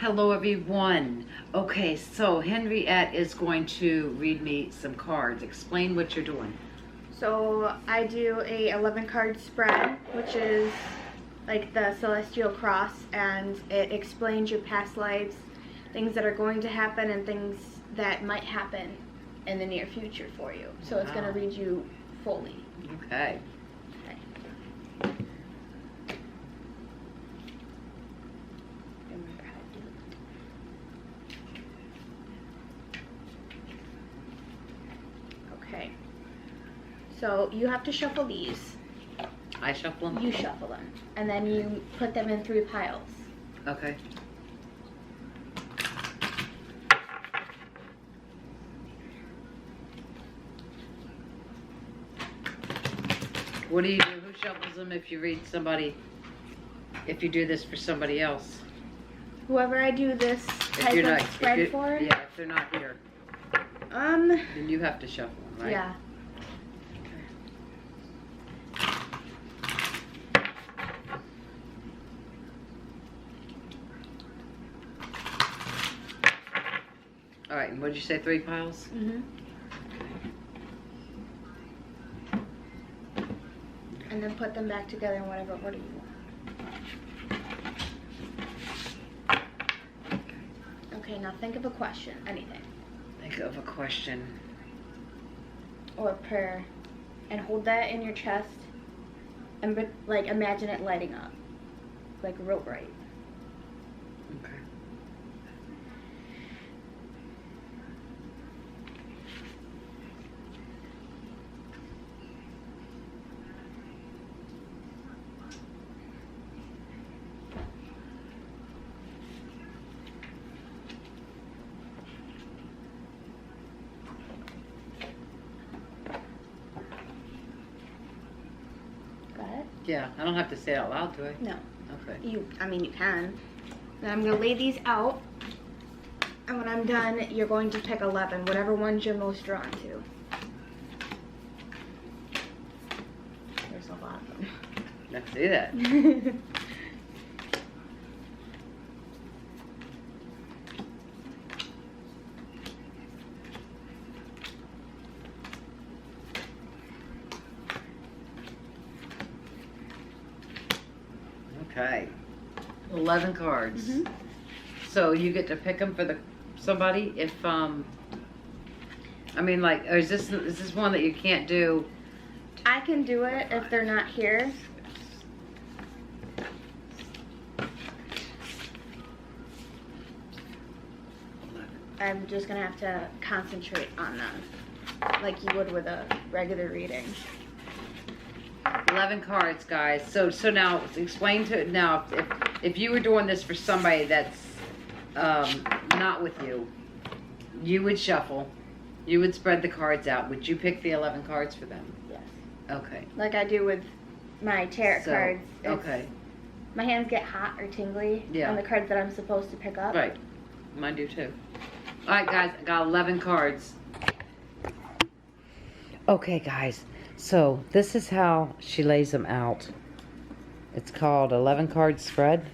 Hello everyone. Okay, so Henriette is going to read me some cards. Explain what you're doing. So I do a 11 card spread, which is like the celestial cross, and it explains your past lives, things that are going to happen and things that might happen in the near future for you. So it's going to read you fully. Okay. Okay, so you have to shuffle these. I shuffle them? You shuffle them, and then you put them in 3 piles. Okay. What do you do? Who shuffles them if you read somebody, if you do this for somebody else? Whoever I do this type of spread for? Yeah, if they're not here. Then you have to shuffle them, right? Yeah. All right, and what did you say, 3 piles? Mm-hmm. And then put them back together in whatever order you want. Okay, now think of a question, anything. Think of a question. Or a prayer. And hold that in your chest and like imagine it lighting up. Like real bright. Okay. Yeah, I don't have to say it out loud, do I? No. Okay. You can. Then I'm going to lay these out. And when I'm done, you're going to pick 11, whatever ones you're most drawn to. There's a lot of them. Let's do that. Okay, 11 cards. Mm-hmm. So you get to pick them for somebody if I mean, like, or is this one that you can't do? I can do it if they're not here. I'm just gonna have to concentrate on them like you would with a regular reading. 11 cards, guys. So now explain to now if you were doing this for somebody that's not with you, you would shuffle, you would spread the cards out. Would you pick the 11 cards for them? Yes. Okay. Like I do with my tarot cards. Okay. My hands get hot or tingly on the cards that I'm supposed to pick up. Right. Mine do too. All right, guys. I got 11 cards. Okay, guys. So this is how she lays them out. It's called 11 card spread.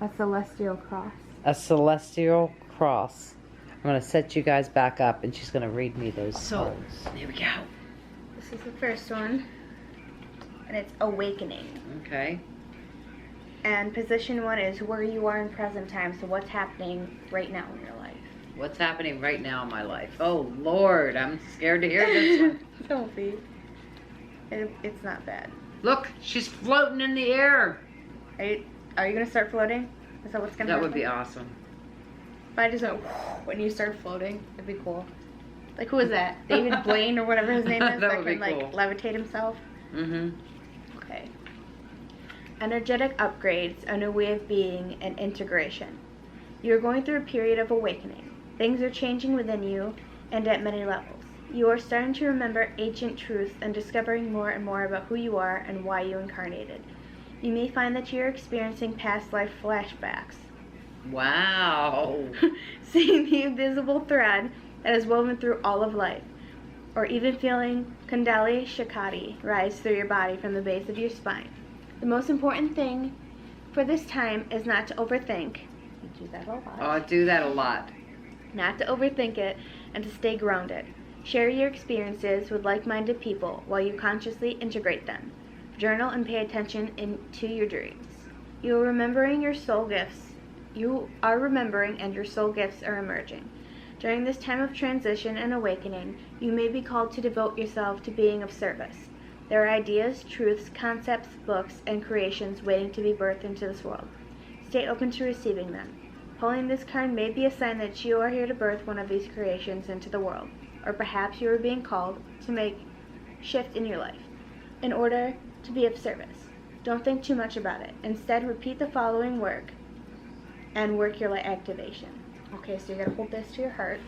A celestial cross. A celestial cross. I'm going to set you guys back up and she's going to read me those cards. Here we go. This is the first one. And it's awakening. Okay. And position 1 is where you are in present time. So what's happening right now in your life? What's happening right now in my life? Oh, Lord. I'm scared to hear this one. Don't be. It's not bad. Look, she's floating in the air. Are you gonna start floating? Is that what's gonna happen? That would be awesome. If I just went when you start floating, it'd be cool. Like, who is that? David Blaine or whatever his name is? That would be can cool. like levitate himself. Mm-hmm. Okay. Energetic upgrades, a new way of being, and integration. You are going through a period of awakening. Things are changing within you and at many levels. You are starting to remember ancient truths and discovering more and more about who you are and why you incarnated. You may find that you are experiencing past life flashbacks. Wow. Seeing the invisible thread that is woven through all of life. Or even feeling Kundalini Shakti rise through your body from the base of your spine. The most important thing for this time is not to overthink You do that a lot. Oh, I do that a lot. Not to overthink it, and to stay grounded. Share your experiences with like-minded people while you consciously integrate them. Journal and pay attention to your dreams. You are remembering your soul gifts. You are remembering and your soul gifts are emerging. During this time of transition and awakening, you may be called to devote yourself to being of service. There are ideas, truths, concepts, books, and creations waiting to be birthed into this world. Stay open to receiving them. Pulling this card may be a sign that you are here to birth one of these creations into the world, or perhaps you are being called to make a shift in your life in order to be of service. Don't think too much about it. Instead, repeat the following work and work your light activation. Okay, so you're going to hold this to your heart.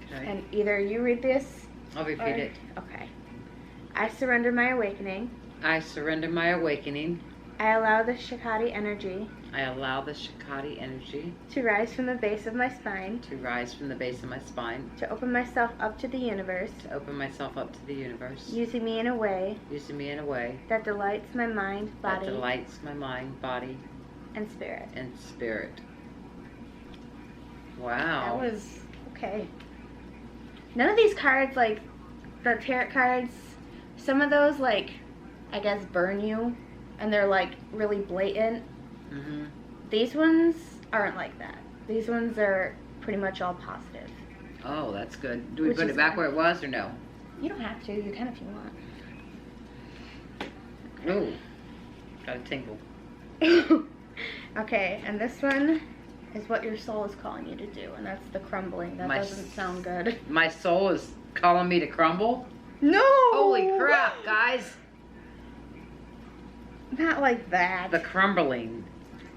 Okay. And either you read this. I'll repeat it. Okay. I surrender my awakening. I surrender my awakening. I allow the Shakti energy. I allow the Shakti energy to rise from the base of my spine. to rise from the base of my spine. To open myself up to the universe. To open myself up to the universe. Using me in a way Using me in a way that delights my mind, body, that delights my mind, body, and spirit. and spirit. That Wow. was okay. None of these cards, like the tarot cards, some of those, like, I guess burn you, and they're like really blatant. Mhm. These ones aren't like that. These ones are pretty much all positive. Oh, that's good. Do we Which put is it back good. where it was or no? You don't have to. You can if you want. Ooh. Got a tingle. Okay, and this one is what your soul is calling you to do, and that's the crumbling. That My doesn't sound good. My soul is calling me to crumble? No! Holy crap, guys. Not like that. The crumbling.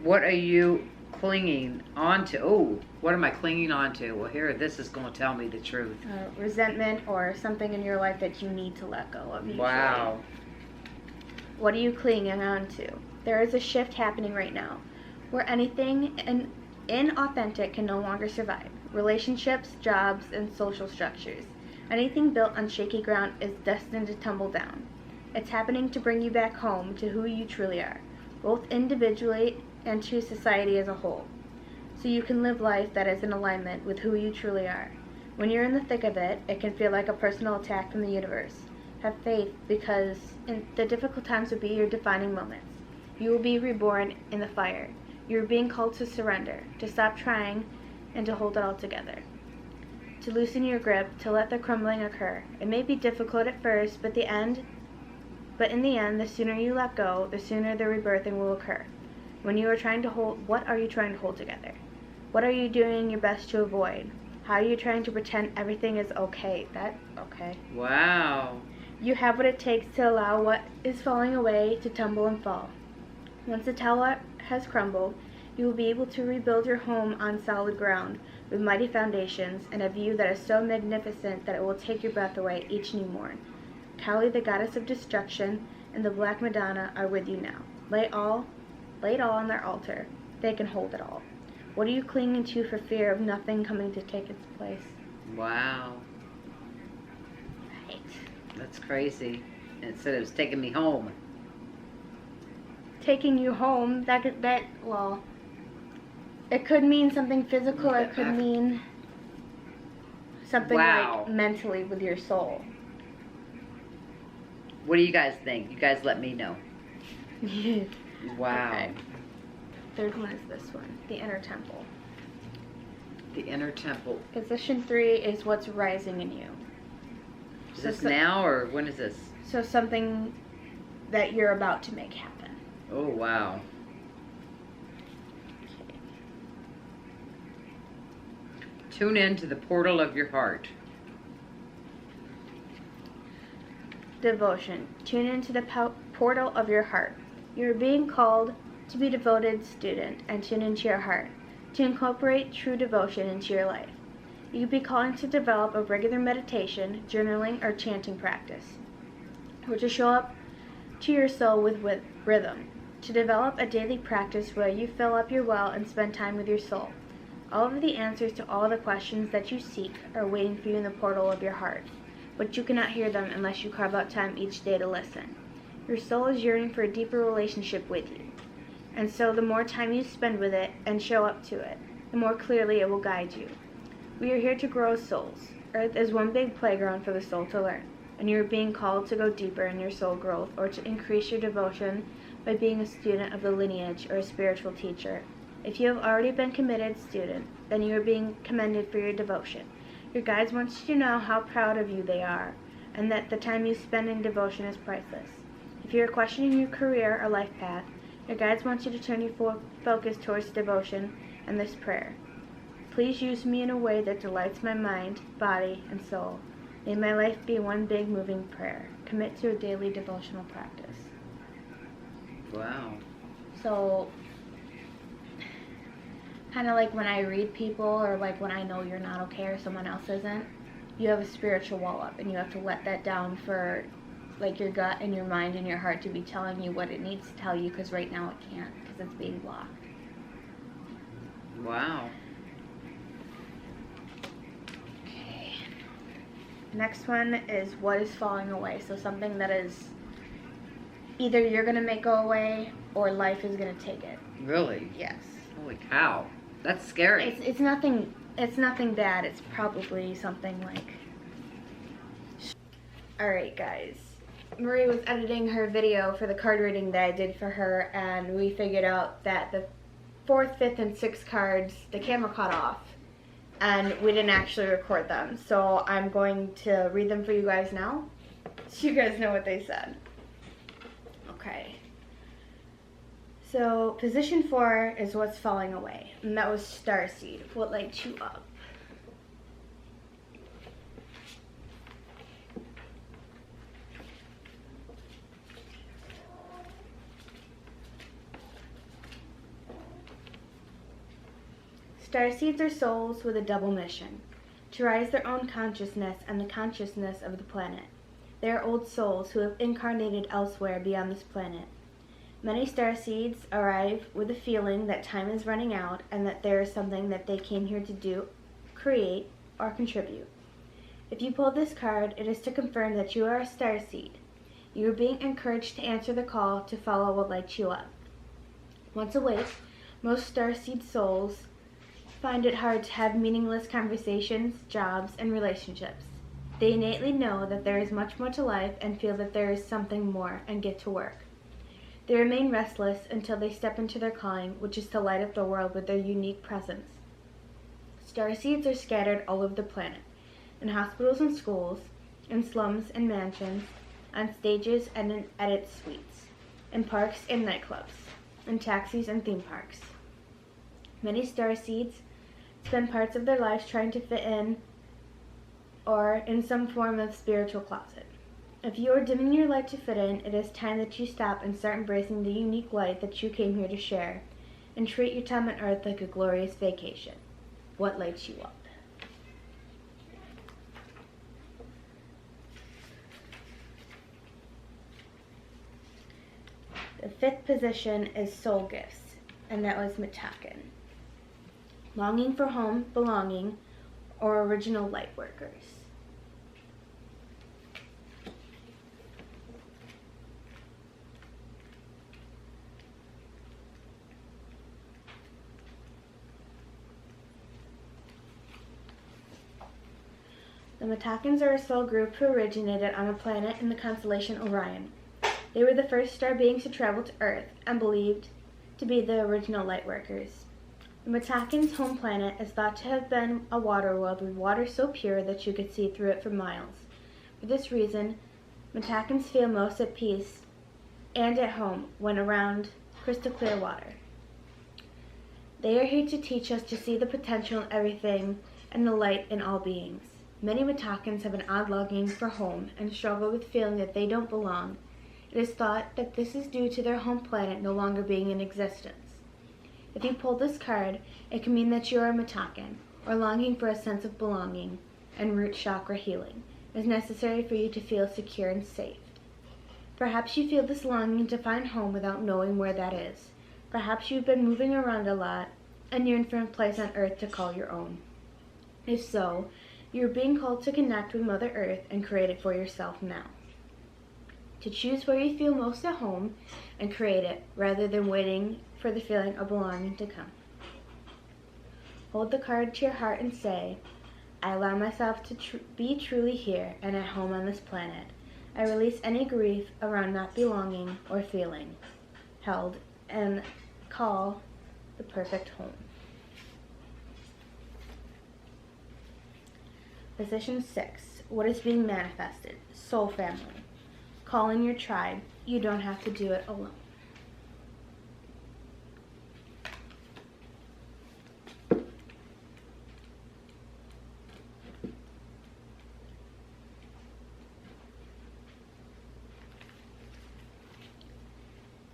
What are you clinging onto? Oh, what am I clinging onto? Well, here, this is going to tell me the truth. Resentment or something in your life that you need to let go of. Usually. Wow. What are you clinging on to? There is a shift happening right now where anything inauthentic can no longer survive. Relationships, jobs, and social structures. Anything built on shaky ground is destined to tumble down. It's happening to bring you back home to who you truly are, both individually and to society as a whole, so you can live life that is in alignment with who you truly are. When you're in the thick of it, it can feel like a personal attack from the universe. Have faith, because the difficult times will be your defining moments. You will be reborn in the fire. You are being called to surrender, to stop trying, and to hold it all together. To loosen your grip, to let the crumbling occur. It may be difficult at first, but in the end, the sooner you let go, the sooner the rebirthing will occur. When you are trying to hold, what are you trying to hold together? What are you doing your best to avoid? How are you trying to pretend everything is okay? Okay. Wow. You have what it takes to allow what is falling away to tumble and fall. Once the tower has crumbled, you will be able to rebuild your home on solid ground with mighty foundations and a view that is so magnificent that it will take your breath away each new morn. Kali, the goddess of destruction, and the Black Madonna are with you now. Lay it all on their altar. They can hold it all. What are you clinging to for fear of nothing coming to take its place? Wow. Right. That's crazy. And it said it was taking me home. Taking you home, well, it could mean something physical, or it could mean something Wow. like mentally with your soul. What do you guys think? You guys let me know. Wow. Okay. Third one is this one, the inner temple. The inner temple. Position 3 is what's rising in you. Is this now or when is this? So something that you're about to make happen. Oh, wow. Okay. Tune in to the portal of your heart. Devotion. Tune into the portal of your heart. You are being called to be a devoted student and tune into your heart, to incorporate true devotion into your life. You could be calling to develop a regular meditation, journaling, or chanting practice, or to show up to your soul with rhythm, to develop a daily practice where you fill up your well and spend time with your soul. All of the answers to all the questions that you seek are waiting for you in the portal of your heart, but you cannot hear them unless you carve out time each day to listen. Your soul is yearning for a deeper relationship with you, and so the more time you spend with it and show up to it, the more clearly it will guide you. We are here to grow as souls. Earth is one big playground for the soul to learn, and you are being called to go deeper in your soul growth or to increase your devotion by being a student of the lineage or a spiritual teacher. If you have already been committed student, then you are being commended for your devotion. Your guides want you to know how proud of you they are, and that the time you spend in devotion is priceless. If you are questioning your career or life path, your guides want you to turn your focus towards devotion and this prayer. Please use me in a way that delights my mind, body, and soul. May my life be one big moving prayer. Commit to a daily devotional practice. Wow. So, kind of like when I read people, or like when I know you're not okay or someone else isn't, you have a spiritual wall up, and you have to let that down for like your gut and your mind and your heart to be telling you what it needs to tell you, because right now it can't, because it's being blocked. Wow. Okay. Next one is what is falling away. So something that is either you're going to make go away or life is going to take it. Really? Yes. Holy cow. That's scary. It's nothing bad. It's probably something like... Alright guys. Marie was editing her video for the card reading that I did for her, and we figured out that the 4th, 5th, and 6th cards, the camera cut off, and we didn't actually record them. So I'm going to read them for you guys now, so you guys know what they said. Okay. So position 4 is what's falling away, and that was Starseed, what lights you up. Starseeds are souls with a double mission: to rise their own consciousness and the consciousness of the planet. They are old souls who have incarnated elsewhere beyond this planet. Many starseeds arrive with a feeling that time is running out and that there is something that they came here to do, create, or contribute. If you pull this card, it is to confirm that you are a starseed. You are being encouraged to answer the call to follow what lights you up. Once awake, most starseed souls find it hard to have meaningless conversations, jobs, and relationships. They innately know that there is much more to life and feel that there is something more and get to work. They remain restless until they step into their calling, which is to light up the world with their unique presence. Starseeds are scattered all over the planet, in hospitals and schools, in slums and mansions, on stages and in edit suites, in parks and nightclubs, in taxis and theme parks. Many starseeds spend parts of their lives trying to fit in or in some form of spiritual closet. If you are dimming your light to fit in, it is time that you stop and start embracing the unique light that you came here to share, and treat your time on Earth like a glorious vacation. What lights you up? The 5th position is soul gifts, and that was Mitaken. Longing for home, belonging, or original light workers. The Mitakens are a soul group who originated on a planet in the constellation Orion. They were the first star beings to travel to Earth and believed to be the original light workers. The Mitaken's home planet is thought to have been a water world with water so pure that you could see through it for miles. For this reason, Mitakens feel most at peace and at home when around crystal clear water. They are here to teach us to see the potential in everything and the light in all beings. Many Mitakens have an odd longing for home and struggle with feeling that they don't belong. It is thought that this is due to their home planet no longer being in existence. If you pull this card, it can mean that you are a Mitaken, or longing for a sense of belonging and root chakra healing is necessary for you to feel secure and safe. Perhaps you feel this longing to find home without knowing where that is. Perhaps you've been moving around a lot and yearn for a place on Earth to call your own. If so, you are being called to connect with Mother Earth and create it for yourself now. to choose where you feel most at home and create it rather than waiting for the feeling of belonging to come. Hold the card to your heart and say, I allow myself to be truly here and at home on this planet. I release any grief around not belonging or feeling held and call the perfect home. Position 6. What is being manifested? Soul family. Call in your tribe. You don't have to do it alone.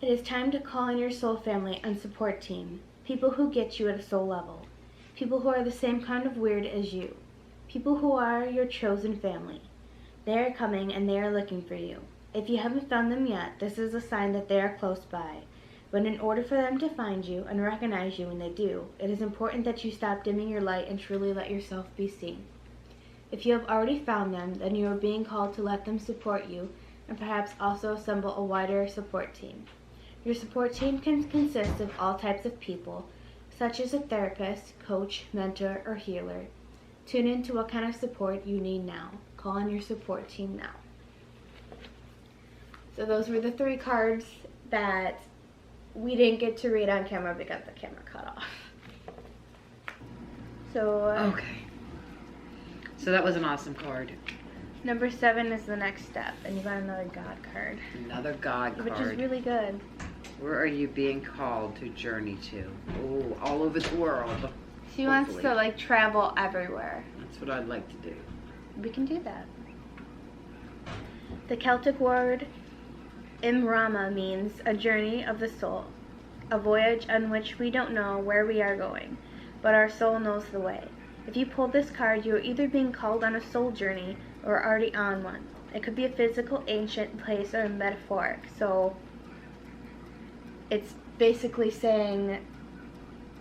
It is time to call in your soul family and support team. People who get you at a soul level. People who are the same kind of weird as you. People who are your chosen family. They are coming and they are looking for you. If you haven't found them yet, this is a sign that they are close by. But in order for them to find you and recognize you when they do, it is important that you stop dimming your light and truly let yourself be seen. If you have already found them, then you are being called to let them support you and perhaps also assemble a wider support team. Your support team can consist of all types of people, such as a therapist, coach, mentor, or healer. Tune in to what kind of support you need now. Call on your support team now. So those were the 3 cards that we didn't get to read on camera because the camera cut off. So Okay. So that was an awesome card. number 7 is the next step, and you got another God card, Another God card. which is really good. Where are you being called to journey to? Oh, all over the world. She wants Hopefully. to like travel everywhere. That's what I'd like to do. We can do that. The Celtic word Imrama means a journey of the soul, a voyage on which we don't know where we are going, but our soul knows the way. If you pull this card, you are either being called on a soul journey or already on one. It could be a physical, ancient place or metaphoric. So it's basically saying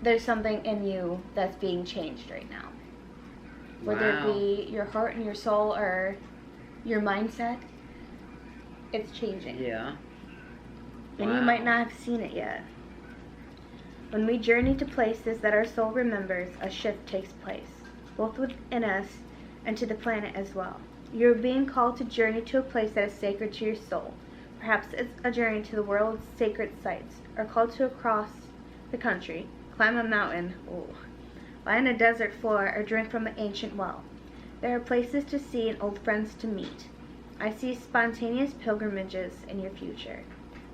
there's something in you that's being changed right now. Whether Wow. it be your heart and your soul or your mindset, it's changing. Yeah. And Wow. you might not have seen it yet. When we journey to places that our soul remembers, a shift takes place, both within us and to the planet as well. You're being called to journey to a place that is sacred to your soul. Perhaps it's a journey to the world's sacred sites, or called to across the country, climb a mountain, lie on a desert floor, or drink from an ancient well. There are places to see and old friends to meet. I see spontaneous pilgrimages in your future.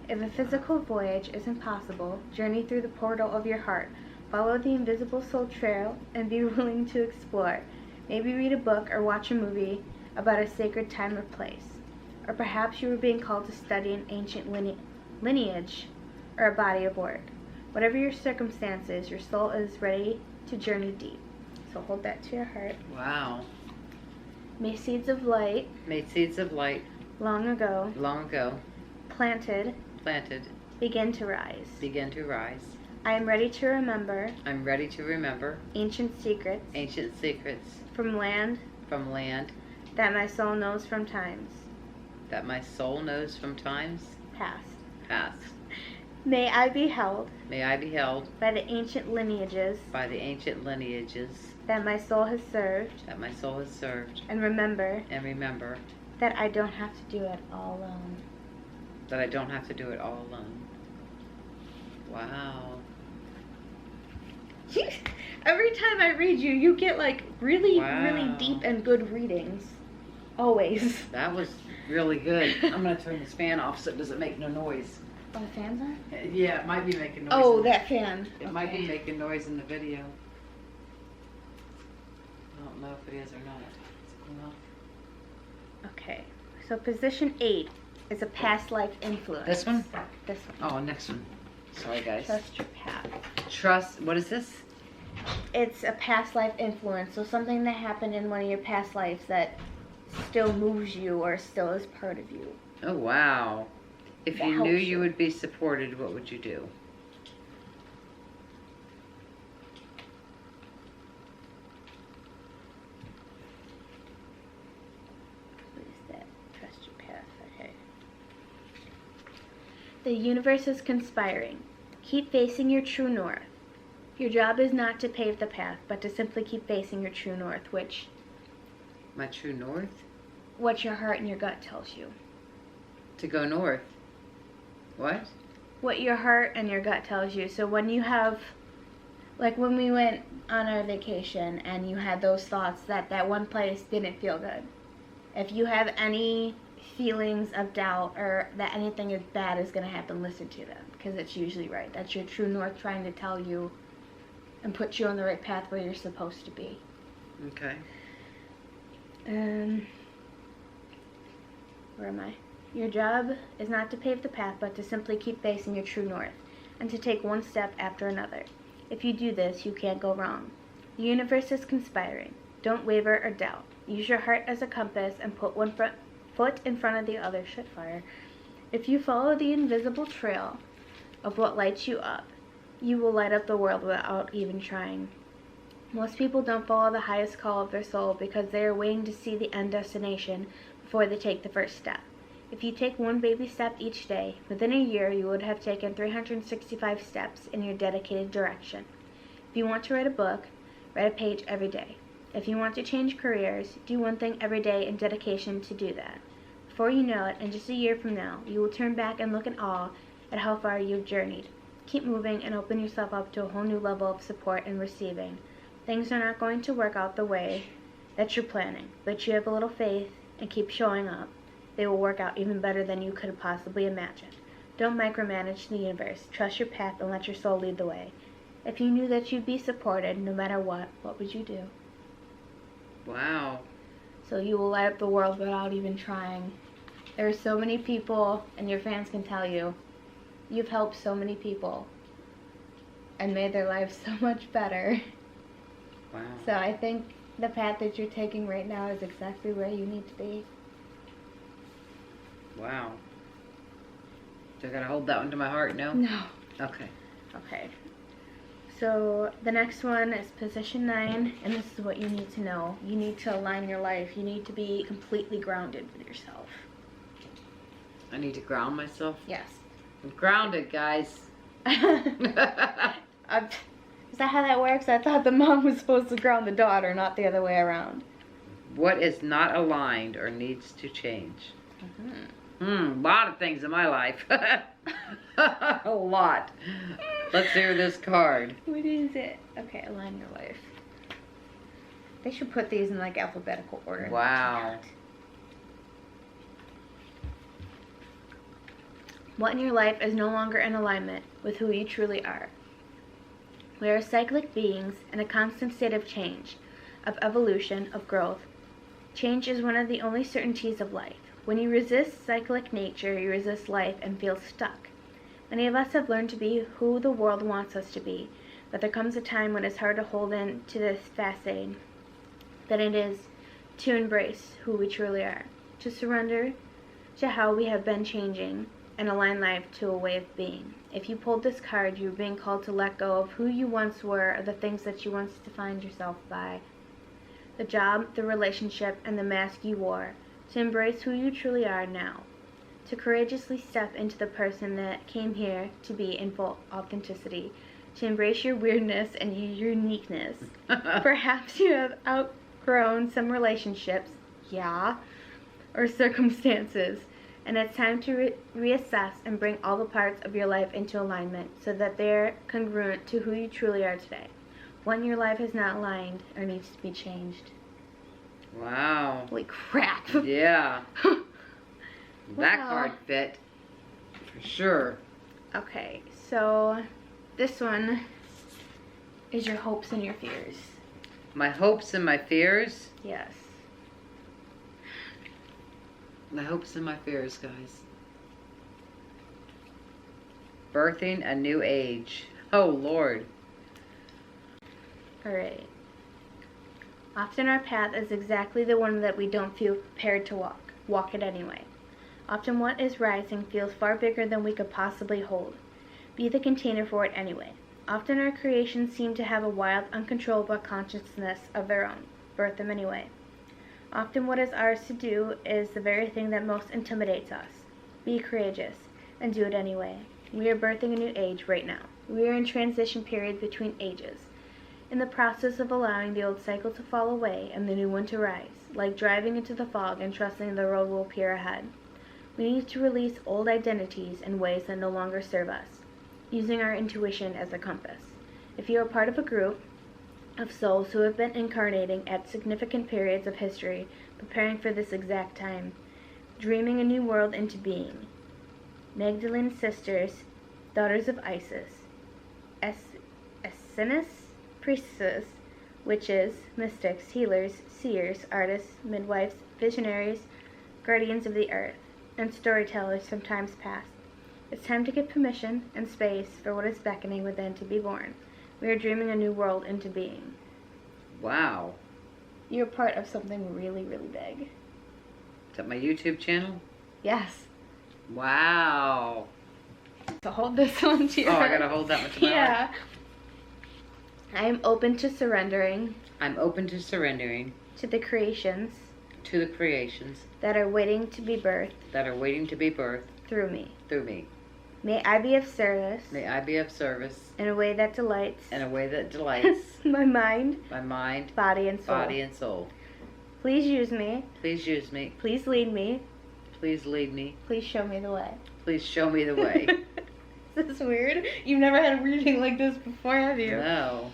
If a physical voyage isn't possible, journey through the portal of your heart, follow the invisible soul trail, and be willing to explore. Maybe read a book or watch a movie about a sacred time or place. Or perhaps you were being called to study an ancient lineage or a body of work. Whatever your circumstances, your soul is ready to journey deep. So hold that to your heart. Wow. May seeds of light, Made seeds of light long ago, planted, begin to rise. begin to rise. I am ready to remember I'm ready to remember ancient secrets ancient secrets from land from land that my soul knows from times that my soul knows from times past. past. May I be held May I be held by the ancient lineages by the ancient lineages that my soul has served, that my soul has served, and remember and remember that I don't have to do it all alone. that I don't have to do it all alone. Wow. Every time I read you, you get like really, Wow. really deep and good readings. Always. That was really good. I'm going to turn this fan off so it doesn't make no noise. Oh, the fan's on? Yeah, it might be making noise. Oh, that fan. It might be Okay. making noise in the video. I don't know if it is or not. Is it going off? Okay. So position 8 is a past life influence. This one? This one. Oh, next one. Sorry, guys. Trust your path. Trust. What is this? It's a past life influence. So something that happened in one of your past lives that still moves you or still is part of you. Oh, wow. If That you knew helps you you. would be supported, what would you do? What is that? Trust your path. Okay. The universe is conspiring. Keep facing your true north. Your job is not to pave the path, but to simply keep facing your true north, which... My true north? What your heart and your gut tells you. To go north. What? What your heart and your gut tells you. So when you have... Like when we went on our vacation and you had those thoughts that that one place didn't feel good. If you have any feelings of doubt or that anything is bad is going to happen, listen to them, because it's usually right. That's your true north trying to tell you and put you on the right path where you're supposed to be. Okay. Where am I? Your job is not to pave the path, but to simply keep facing your true north and to take one step after another. If you do this, you can't go wrong. The universe is conspiring. Don't waver or doubt. Use your heart as a compass and put one foot in front of the other. Shitfire. If you follow the invisible trail of what lights you up, you will light up the world without even trying. Most people don't follow the highest call of their soul because they are waiting to see the end destination before they take the first step. If you take one baby step each day, within a year you would have taken 365 steps in your dedicated direction. If you want to write a book, write a page every day. If you want to change careers, do one thing every day in dedication to do that. Before you know it, in just a year from now, you will turn back and look in awe at how far you've journeyed. Keep moving and open yourself up to a whole new level of support and receiving. Things are not going to work out the way that you're planning, but you have a little faith and keep showing up. They will work out even better than you could have possibly imagined. Don't micromanage the universe. Trust your path and let your soul lead the way. If you knew that you'd be supported no matter what would you do? Wow. So you will light up the world without even trying. There are so many people, and your fans can tell you, you've helped so many people and made their lives so much better. Wow. So I think the path that you're taking right now is exactly where you need to be. Wow. Do I gotta hold that one to my heart now? No. Okay. Okay. So the next one is position 9, and this is what you need to know. You need to align your life. You need to be completely grounded with yourself. I need to ground myself? Yes. I'm grounded, guys. Is that how that works? I thought the mom was supposed to ground the daughter, not the other way around. What is not aligned or needs to change? A lot of things in my life. A lot. Let's hear this card. What is it? Okay, align your life. They should put these in like alphabetical order. Wow. What in your life is no longer in alignment with who you truly are? We are cyclic beings in a constant state of change, of evolution, of growth. Change is one of the only certainties of life. When you resist cyclic nature, you resist life and feel stuck. Many of us have learned to be who the world wants us to be, but there comes a time when it's hard to hold in to this facade that it is to embrace who we truly are, to surrender to how we have been changing, and align life to a way of being. If you pulled this card, you're being called to let go of who you once were or the things that you once defined yourself by. The job, the relationship, and the mask you wore. To embrace who you truly are now. To courageously step into the person that came here to be in full authenticity. To embrace your weirdness and your uniqueness. Perhaps you have outgrown some relationships, or circumstances. And it's time to reassess and bring all the parts of your life into alignment so that they're congruent to who you truly are today. When your life is not aligned or needs to be changed. Wow. Holy crap. Yeah. That Wow. card fit. For sure. Okay, so this one is your hopes and your fears. My hopes and my fears. Yes. My hopes and my fears, guys. Birthing a new age. Oh, Lord. Alright. Often our path is exactly the one that we don't feel prepared to walk. Walk it anyway. Often what is rising feels far bigger than we could possibly hold. Be the container for it anyway. Often our creations seem to have a wild, uncontrollable consciousness of their own. Birth them anyway. Often what is ours to do is the very thing that most intimidates us. Be courageous. and do it anyway. We are birthing a new age right now. We are in transition periods between ages, in the process of allowing the old cycle to fall away and the new one to rise, like driving into the fog and trusting the road will appear ahead. We need to release old identities and ways that no longer serve us, using our intuition as a compass. If you are part of a group of souls who have been incarnating at significant periods of history, preparing for this exact time, dreaming a new world into being, Magdalene sisters, daughters of Isis, Essenes, priestesses, witches, mystics, healers, seers, artists, midwives, visionaries, guardians of the earth, and storytellers from times past. It's time to give permission and space for what is beckoning within to be born. We are dreaming a new world into being. Wow. You're part of something really, really big. Is that my YouTube channel? Yes. Wow. So hold this one to your Oh, I gotta hold that one to my heart. Yeah. I am open to surrendering. I'm open to surrendering To the creations. To the creations. That are waiting to be birthed. That are waiting to be birthed. Through me. Through me. May I be of service. May I be of service. In a way that delights. In a way that delights. My mind. My mind. Body and soul. Body and soul. Please use me. Please use me. Please lead me. Please lead me. Please show me the way. Please show me the way. Is this weird? You've never had a reading like this before, have you? No.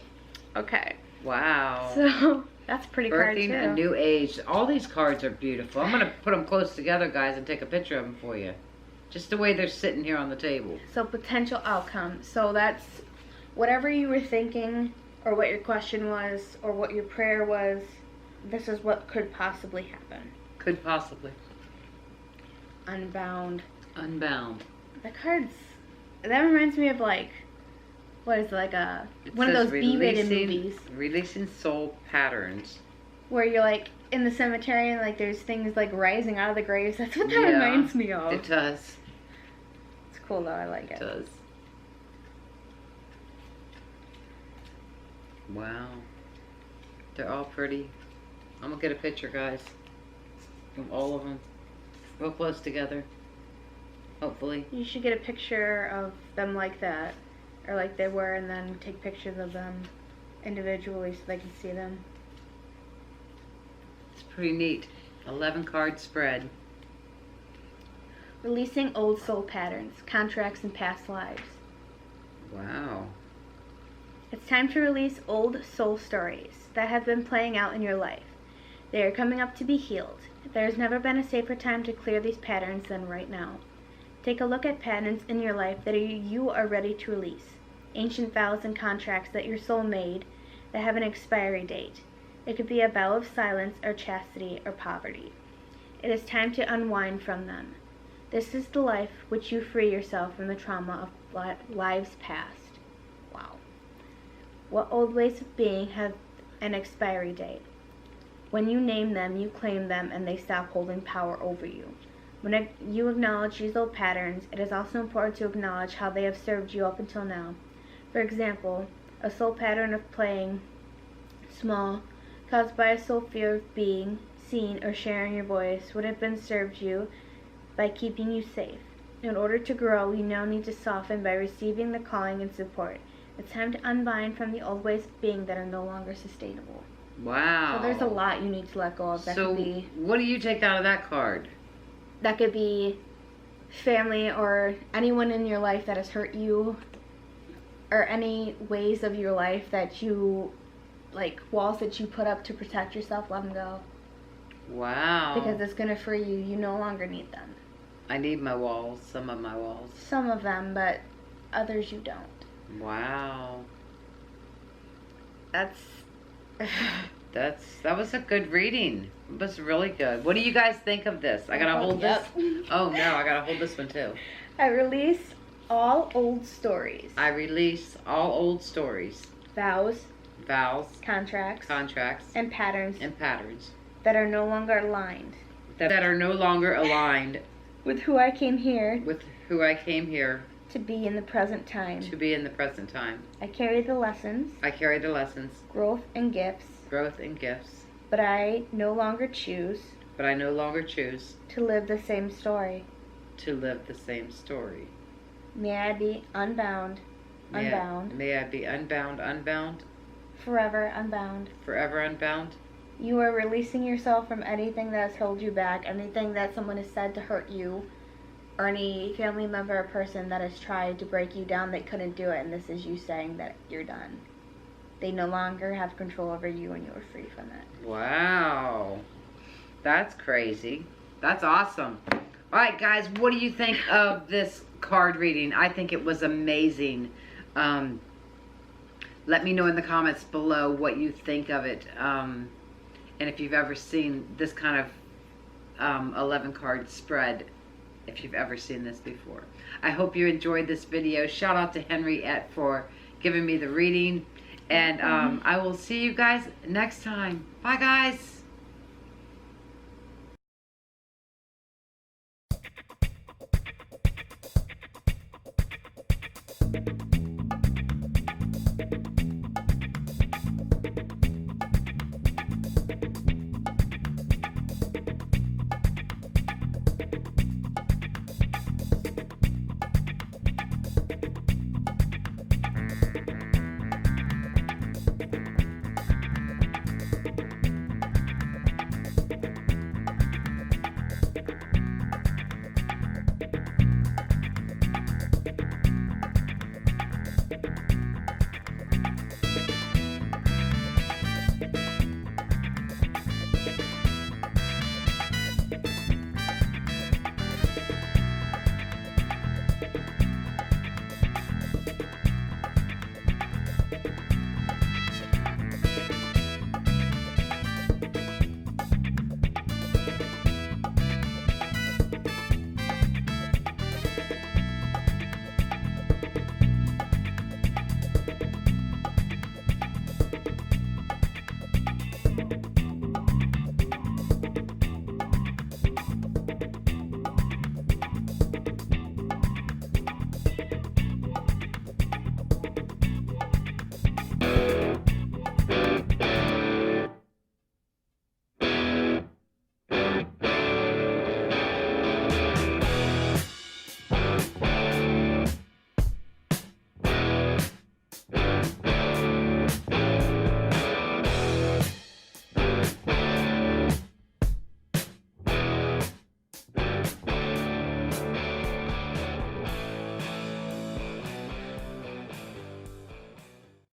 Okay. Wow. So, that's a pretty card, too. Birthing a new age. All these cards are beautiful. I'm going to put them close together, guys, and take a picture of them for you. Just the way they're sitting here on the table. So, potential outcome. So, that's whatever you were thinking, or what your question was, or what your prayer was, this is what could possibly happen. Could possibly. Unbound. Unbound. The cards, that reminds me of like, what is it, like one of those B-rated movies. Releasing soul patterns. Where you're like in the cemetery and like there's things like rising out of the graves. That's what that reminds me of. It does. It's cool though, I like it. It does. Wow. They're all pretty. I'm going to get a picture, guys. Of all of them. Real close together. Hopefully. You should get a picture of them like that. Or like they were, and then take pictures of them individually so they can see them. It's pretty neat. 11 card spread. Releasing old soul patterns, contracts, and past lives. Wow. It's time to release old soul stories that have been playing out in your life. They are coming up to be healed. There has never been a safer time to clear these patterns than right now. Take a look at patterns in your life that you are ready to release. Ancient vows and contracts that your soul made that have an expiry date. It could be a vow of silence or chastity or poverty. It is time to unwind from them. This is the life which you free yourself from the trauma of lives past. Wow. What old ways of being have an expiry date? When you name them, you claim them, and they stop holding power over you. When you acknowledge these old patterns, it is also important to acknowledge how they have served you up until now. For example, a soul pattern of playing small, caused by a soul fear of being seen or sharing your voice, would have been served you by keeping you safe. In order to grow, you now need to soften by receiving the calling and support. It's time to unbind from the old ways of being that are no longer sustainable. Wow. So there's a lot you need to let go of. That so could be, what do you take out of that card? that could be family or anyone in your life that has hurt you, or any ways of your life that you, like walls that you put up to protect yourself, let them go. Wow. Because it's going to free you. You no longer need them. I need my walls, some of my walls. Some of them, but others you don't. Wow. That's... That was a good reading. It was really good. What do you guys think of this? I gotta hold this. Oh no, I gotta hold this one too. I release all old stories. I release all old stories, Vows, contracts, and patterns and patterns that are no longer aligned that are no longer aligned with who I came here to be in the present time. I carry the lessons, growth and gifts, but I no longer choose to to live the same story. to live the same story. May I be unbound, unbound, May I be unbound, unbound, forever unbound. forever unbound. You are releasing yourself from anything that has held you back, anything that someone has said to hurt you, or any family member or person that has tried to break you down that couldn't do it, and this is you saying that you're done. They no longer have control over you and you are free from it. Wow. That's crazy. That's awesome. All right, guys, what do you think of this card reading? I think it was amazing. Let me know in the comments below what you think of it. And if you've ever seen this kind of 11 card spread, if you've ever seen this before. I hope you enjoyed this video. Shout out to Henriette for giving me the reading. And I will see you guys next time. Bye, guys.